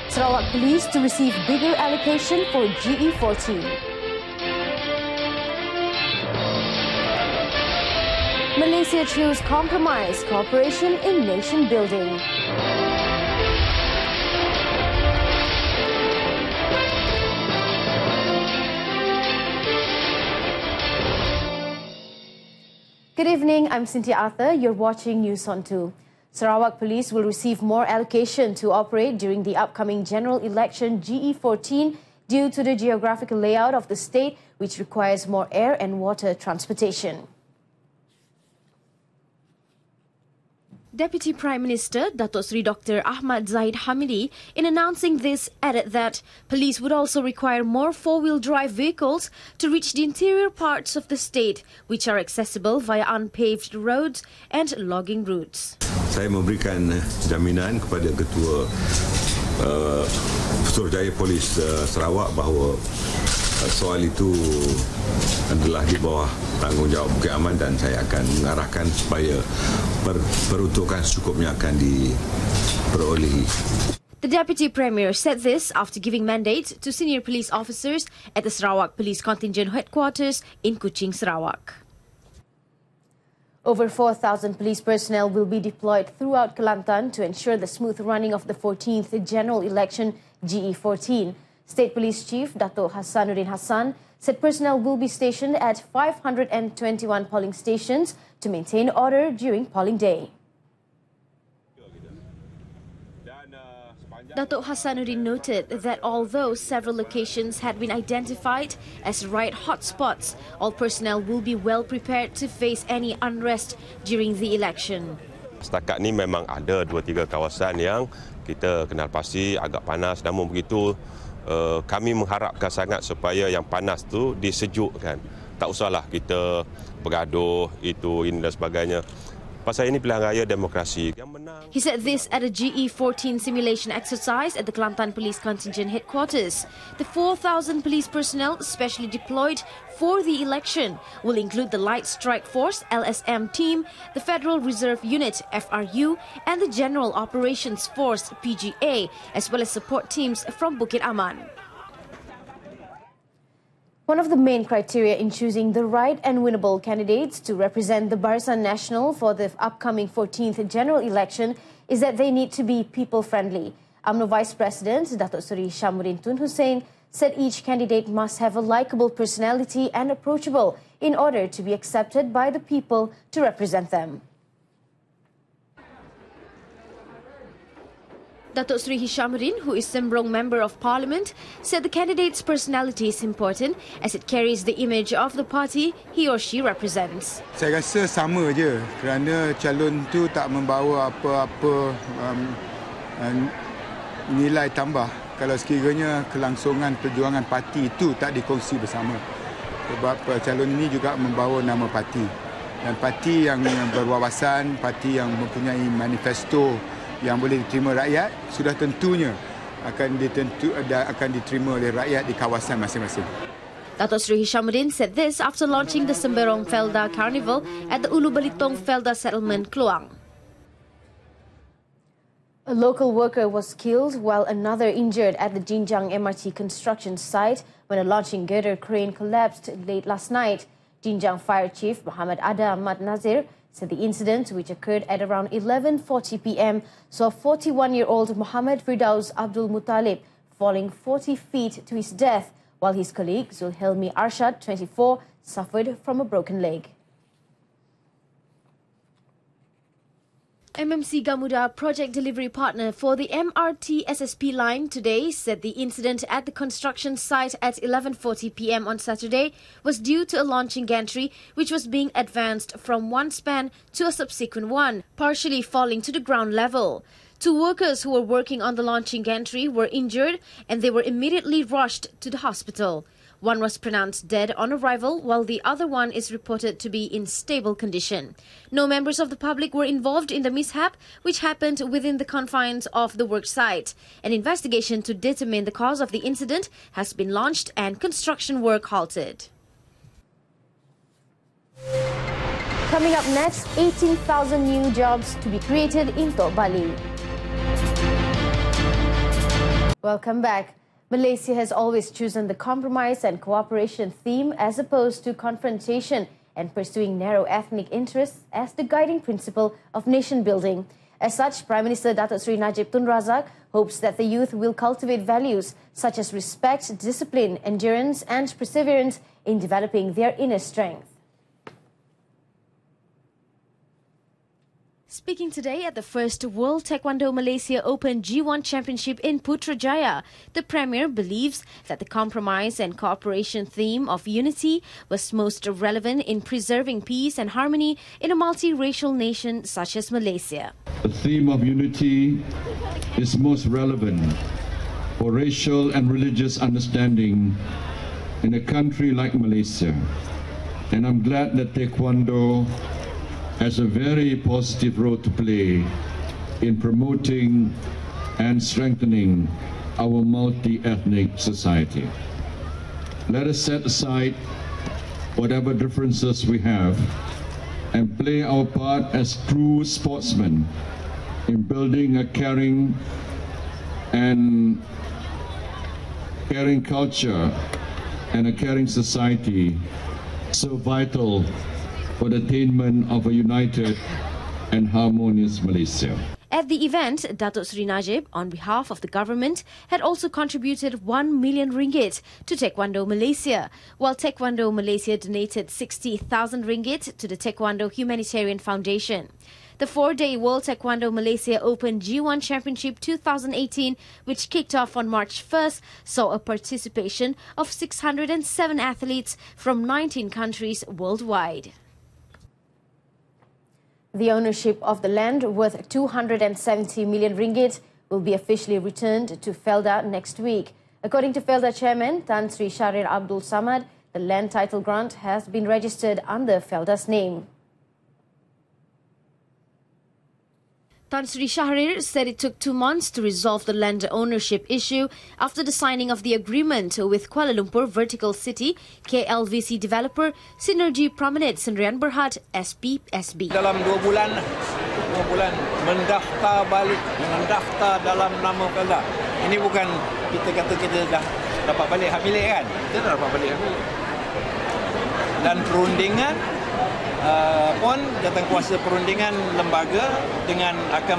Sarawak Police to receive bigger allocation for GE14. Malaysia choose compromise cooperation in nation building. Good evening, I'm Cynthia Arthur. You're watching News on 2. Sarawak Police will receive more allocation to operate during the upcoming general election GE14 due to the geographical layout of the state, which requires more air and water transportation. Deputy Prime Minister Datuk Seri Dr. Ahmad Zahid Hamidi, in announcing this, added that police would also require more four-wheel drive vehicles to reach the interior parts of the state, which are accessible via unpaved roads and logging routes. Saya memberikan jaminan kepada Ketua Suruhanjaya Polis Sarawak bahawa soal itu adalah di bawah tanggungjawab Bukit Aman dan saya akan mengarahkan supaya peruntukan secukupnya akan diperolehi. The Deputy Premier said this after giving mandate to senior police officers at the Sarawak Police Contingent Headquarters in Kuching, Sarawak. Over 4,000 police personnel will be deployed throughout Kelantan to ensure the smooth running of the 14th general election GE14. State Police Chief Dato' Hassanuddin Hassan said personnel will be stationed at 521 polling stations to maintain order during polling day. Dato' Hassanuddin noted that although several locations had been identified as riot hotspots, all personnel will be well prepared to face any unrest during the election. Setakat ni memang ada 2-3 kawasan yang kita kenal pasti agak panas, namun begitu kami mengharapkan sangat supaya yang panas tu disejukkan. Tak usahlah kita bergaduh itu ini dan sebagainya. Pasal ini pilihan raya demokrasi. He said this at a GE14 simulation exercise at the Kelantan Police Contingent Headquarters. The 4,000 police personnel specially deployed for the election will include the Light Strike Force LSM team, the Federal Reserve Unit FRU, and the General Operations Force PGA, as well as support teams from Bukit Aman. One of the main criteria in choosing the right and winnable candidates to represent the Barisan Nasional for the upcoming 14th general election is that they need to be people-friendly. UMNO Vice President Datuk Seri Hishamuddin Tun Hussein said each candidate must have a likeable personality and approachable in order to be accepted by the people to represent them. Datuk Seri Hishamuddin, who is Sembrong Member of Parliament, said the candidate's personality is important as it carries the image of the party he or she represents. Saya rasa sama je kerana calon tu tak membawa apa-apa nilai tambah kalau sekiranya kelangsungan perjuangan parti itu tak dikongsi bersama. Sebab calon ini juga membawa nama parti. Dan parti yang berwawasan, parti yang mempunyai manifesto yang boleh diterima rakyat, sudah tentunya akan diterima oleh rakyat di kawasan masing-masing. Datuk Seri Hishamuddin said this after launching the Semberong Felda Carnival at the Ulu Balitong Felda Settlement, Kluang. A local worker was killed while another injured at the Jinjang MRT construction site when a launching girder crane collapsed late last night. Jinjang Fire Chief Muhammad Ada Ahmad Nazir said the incident, which occurred at around 11:40 p.m., saw 41-year-old Muhammad Firdaus Abdul Muttalib falling 40 feet to his death, while his colleague Zulhelmi Arshad, 24, suffered from a broken leg. MMC Gamuda, project delivery partner for the MRT SSP line, today said the incident at the construction site at 11:40 p.m. on Saturday was due to a launching gantry which was being advanced from one span to a subsequent one, partially falling to the ground level. 2 workers who were working on the launching gantry were injured and they were immediately rushed to the hospital. One was pronounced dead on arrival, while the other one is reported to be in stable condition. No members of the public were involved in the mishap, which happened within the confines of the work site. An investigation to determine the cause of the incident has been launched and construction work halted. Coming up next, 18,000 new jobs to be created in Tok Bali. Welcome back. Malaysia has always chosen the compromise and cooperation theme as opposed to confrontation and pursuing narrow ethnic interests as the guiding principle of nation building. As such, Prime Minister Datuk Seri Najib Tun Razak hopes that the youth will cultivate values such as respect, discipline, endurance and perseverance in developing their inner strength. Speaking today at the first World Taekwondo Malaysia Open G1 Championship in Putrajaya, the Premier believes that the compromise and cooperation theme of unity was most relevant in preserving peace and harmony in a multiracial nation such as Malaysia. The theme of unity is most relevant for racial and religious understanding in a country like Malaysia. And I'm glad that Taekwondo has a very positive role to play in promoting and strengthening our multi-ethnic society. Let us set aside whatever differences we have and play our part as true sportsmen in building a caring culture and a caring society so vital for the attainment of a united and harmonious Malaysia. At the event, Datuk Seri Najib, on behalf of the government, had also contributed 1 million ringgit to Taekwondo Malaysia, while Taekwondo Malaysia donated 60,000 ringgit to the Taekwondo Humanitarian Foundation. The 4-day World Taekwondo Malaysia Open G1 Championship 2018, which kicked off on March 1st, saw a participation of 607 athletes from 19 countries worldwide. The ownership of the land worth 270 million ringgit will be officially returned to Felda next week. According to Felda Chairman Tan Sri Shahrir Abdul Samad, the land title grant has been registered under Felda's name. Tan Sri Shahrir said it took 2 months to resolve the land ownership issue after the signing of the agreement with Kuala Lumpur Vertical City KLVC developer Synergy Promenade Sendirian Berhad SPSB. Dalam 2 bulan mendaftar dalam nama Felda. Ini bukan kita kata kita dah dapat balik hak milik kan? Kita dah dapat balik hak milik. Dan perundingan pun jawatankuasa perundingan lembaga akan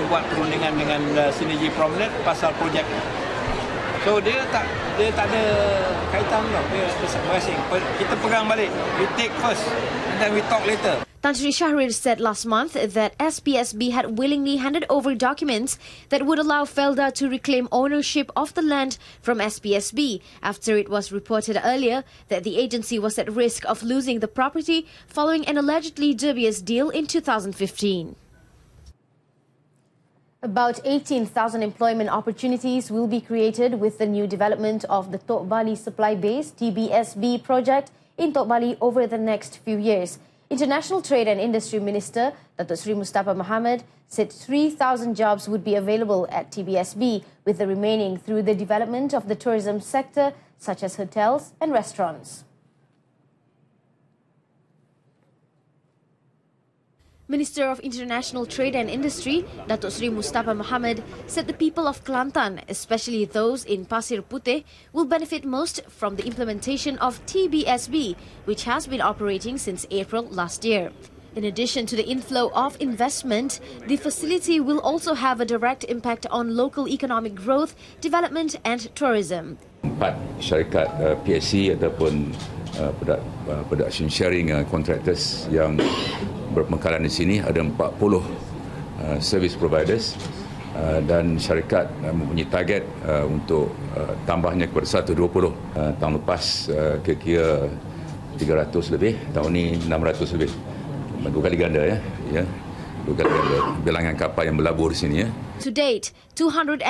buat perundingan dengan Synergy Promenade pasal projek. So dia tak ada kaitan tau, dia berasing. Kita pegang balik, we take first and then we talk later. Tan Sri Shahrir said last month that SPSB had willingly handed over documents that would allow Felda to reclaim ownership of the land from SPSB after it was reported earlier that the agency was at risk of losing the property following an allegedly dubious deal in 2015. About 18,000 employment opportunities will be created with the new development of the Tok Bali Supply Base TBSB project in Tok Bali over the next few years. International Trade and Industry Minister Datuk Seri Mustafa Mohamed said 3,000 jobs would be available at TBSB, with the remaining through the development of the tourism sector, such as hotels and restaurants. Minister of International Trade and Industry, Datuk Seri Mustafa Mohamed, said the people of Kelantan, especially those in Pasir Puteh, will benefit most from the implementation of TBSB, which has been operating since April last year. In addition to the inflow of investment, the facility will also have a direct impact on local economic growth, development and tourism. 4 syarikat PSC ataupun production sharing contractors yang berpengkalan di sini, ada 40 service providers dan syarikat mempunyai target untuk tambahnya kepada 120. Tahun lepas kira-kira 300 lebih, tahun ini 600 lebih. 2 kali ganda ya. 2 kali ganda bilangan kapal yang berlabur di sini ya. To date, 220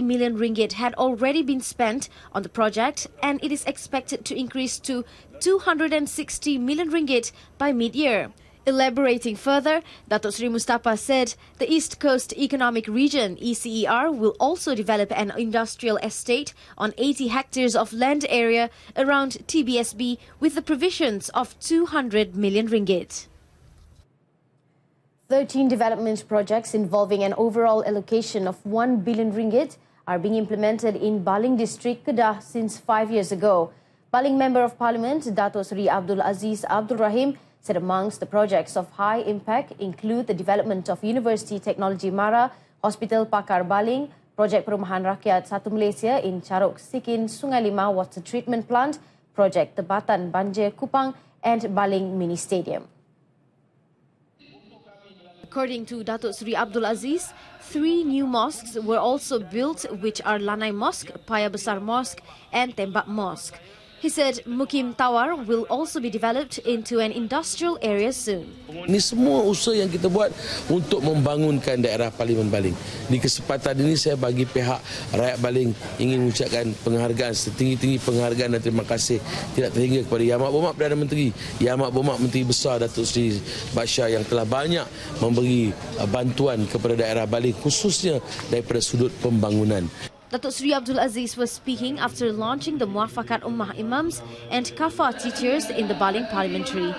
million ringgit had already been spent on the project, and it is expected to increase to 260 million ringgit by mid-year. Elaborating further, Datuk Seri Mustafa said the East Coast Economic Region ECER will also develop an industrial estate on 80 hectares of land area around TBSB with the provisions of 200 million ringgit. 13 development projects involving an overall allocation of 1 billion ringgit are being implemented in Baling District, Kedah since 5 years ago. Baling Member of Parliament Dato' Seri Abdul Aziz Abdul Rahim said amongst the projects of high impact include the development of University Technology Mara, Hospital Pakar Baling, Projek Perumahan Rakyat Satu Malaysia in Caruk Sikin Sungai Lima Water Treatment Plant, Projek Tebatan Banjir Kupang and Baling Mini Stadium. According to Dato' Seri Abdul Aziz, 3 new mosques were also built, which are Lanai Mosque, Paya Besar Mosque and Tembak Mosque. He said Mukim Tawar will also be developed into an industrial area soon. Ini semua usaha yang kita buat untuk membangunkan daerah Parlimen Baling. Di kesempatan ini saya bagi pihak rakyat Baling ingin mengucapkan penghargaan, setinggi-tinggi penghargaan dan terima kasih tidak terhingga kepada Yang Amat Berhormat Perdana Menteri, Yang Amat Berhormat Menteri Besar Datuk Seri Badsyah yang telah banyak memberi bantuan kepada daerah Baling khususnya daripada sudut pembangunan. Dato' Seri Abdul Aziz was speaking after launching the Muafakat Ummah Imams and Kafah teachers in the Baling Parliamentary.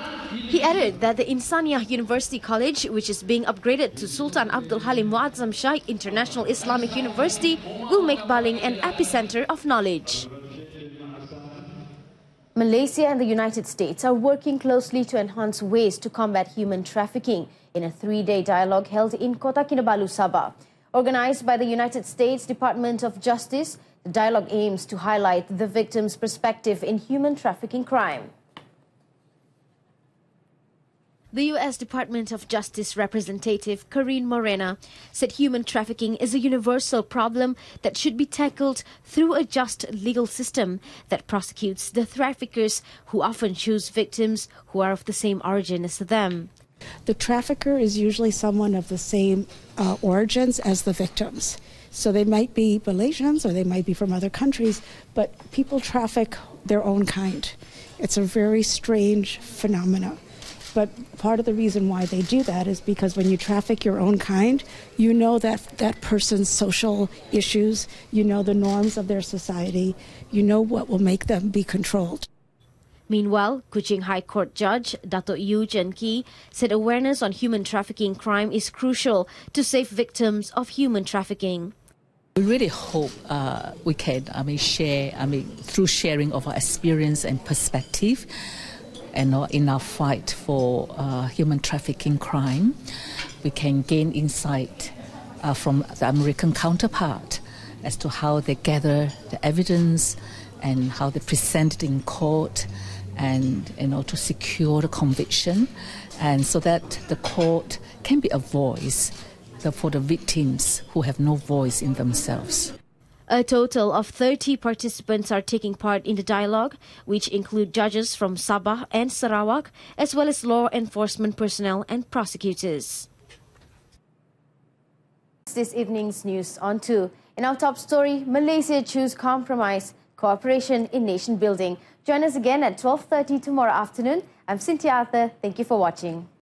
He added that the Insaniah University College, which is being upgraded to Sultan Abdul Halim Muazzam Shah International Islamic University, will make Baling an epicenter of knowledge. Malaysia and the United States are working closely to enhance ways to combat human trafficking in a 3-day dialogue held in Kota Kinabalu, Sabah. Organised by the United States Department of Justice, the dialogue aims to highlight the victim's perspective in human trafficking crime. The U.S. Department of Justice representative Karine Morena said human trafficking is a universal problem that should be tackled through a just legal system that prosecutes the traffickers who often choose victims who are of the same origin as them. The trafficker is usually someone of the same origins as the victims. So they might be Malaysians or they might be from other countries, but people traffic their own kind. It's a very strange phenomenon. But part of the reason why they do that is because when you traffic your own kind, you know that person's social issues, you know the norms of their society, you know what will make them be controlled. Meanwhile, Kuching High Court Judge Dato' Yu Chen Ki said awareness on human trafficking crime is crucial to save victims of human trafficking. We really hope we can share, through sharing of our experience and perspective and in our fight for human trafficking crime, we can gain insight from the American counterpart as to how they gather the evidence and how they present it in court, and to secure the conviction, and so that the court can be a voice for the victims who have no voice in themselves. A total of 30 participants are taking part in the dialogue, which include judges from Sabah and Sarawak, as well as law enforcement personnel and prosecutors. This evening's news on 2. In our top story, Malaysia choose compromise, cooperation in nation building. Join us again at 12:30 tomorrow afternoon. I'm Cynthia Arthur. Thank you for watching.